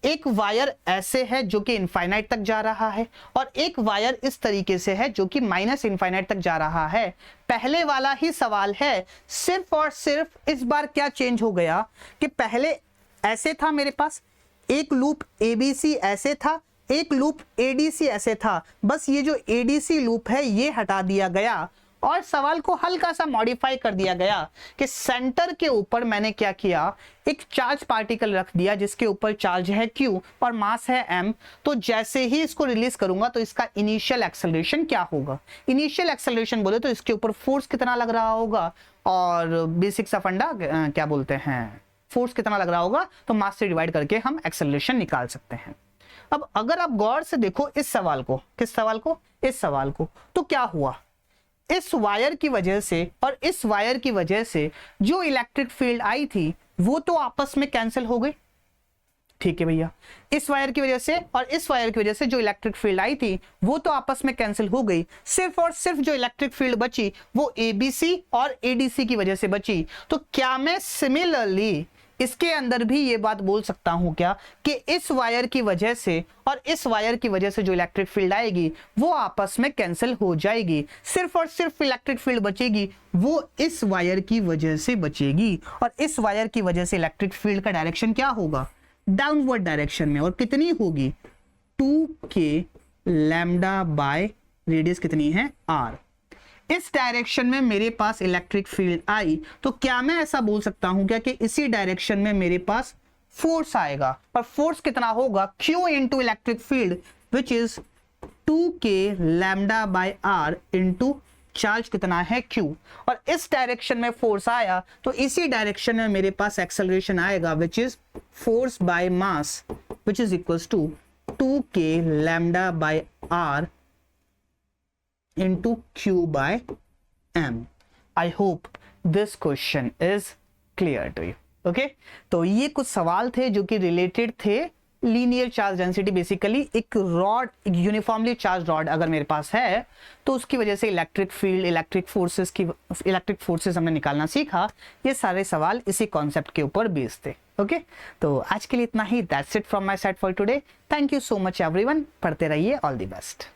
एक वायर ऐसे है जो कि इनफाइनाइट तक जा रहा है, और एक वायर इस तरीके से है जो कि माइनस इनफाइनाइट तक जा रहा है। पहले वाला ही सवाल है, सिर्फ और सिर्फ इस बार क्या चेंज हो गया कि पहले ऐसे था मेरे पास एक लूप ABC ऐसे था, एक लूप ADC ऐसे था, बस ये जो ADC लूप है ये हटा दिया गया और सवाल को हल्का सा मॉडिफाई कर दिया गया कि सेंटर के ऊपर मैंने क्या किया, एक चार्ज पार्टिकल रख दिया जिसके ऊपर चार्ज है Q और मास है M। तो जैसे ही इसको रिलीज करूंगा तो इसका इनिशियल एक्सेलरेशन क्या होगा, इनिशियल एक्सेलरेशन बोले तो इसके ऊपर फोर्स कितना लग रहा होगा, और बेसिक सा फंडा क्या बोलते हैं, फोर्स कितना लग रहा होगा, तो मास से डिवाइड करके हम एक्सेलरेशन निकाल सकते हैं। अब अगर आप गौर से देखो इस सवाल को, किस सवाल को, इस सवाल को, तो क्या हुआ, इस वायर की वजह से और इस वायर की वजह से जो इलेक्ट्रिक फील्ड आई थी वो तो आपस में कैंसिल हो गई। ठीक है भैया, इस वायर की वजह से और इस वायर की वजह से जो इलेक्ट्रिक फील्ड आई थी वो तो आपस में कैंसिल हो गई, सिर्फ और सिर्फ जो इलेक्ट्रिक फील्ड बची वो ABC और ADC की वजह से बची। तो क्या मैं सिमिलरली इसके अंदर भी ये बात बोल सकता हूं क्या कि इस वायर की वजह से और इस वायर की वजह से जो इलेक्ट्रिक फील्ड आएगी वो आपस में कैंसिल हो जाएगी, सिर्फ और सिर्फ इलेक्ट्रिक फील्ड बचेगी वो इस वायर की वजह से बचेगी, और इस वायर की वजह से इलेक्ट्रिक फील्ड का डायरेक्शन क्या होगा, डाउनवर्ड डायरेक्शन में, और कितनी होगी 2k लैम्डा बाय रेडियस कितनी है r। इस डायरेक्शन में मेरे पास इलेक्ट्रिक फील्ड आई तो क्या मैं ऐसा बोल सकता हूं क्या कि इसी डायरेक्शन में मेरे पास फोर्स आएगा, और फोर्स कितना होगा Q into electric field which is 2k lambda by r into charge कितना है Q, और इस डायरेक्शन में फोर्स आया तो इसी डायरेक्शन में मेरे पास एक्सेलरेशन आएगा which is force by mass which is equals to 2k lambda by r into Q by M. I hope this question is clear to you. Okay? तो ये कुछ सवाल थे जो कि रिलेटेड थे लीनियर चार्ज डेंसिटी। बेसिकली एक rod, एक यूनिफॉर्मली चार्ज रॉड अगर मेरे पास है तो उसकी वजह से इलेक्ट्रिक फील्ड, इलेक्ट्रिक फोर्सेस हमने निकालना सीखा। ये सारे सवाल इसी कॉन्सेप्ट के ऊपर बेस्ड थे। ओके तो आज के लिए इतना ही। That's it from my side for today. Thank you so much everyone. पढ़ते रहिए। All the best.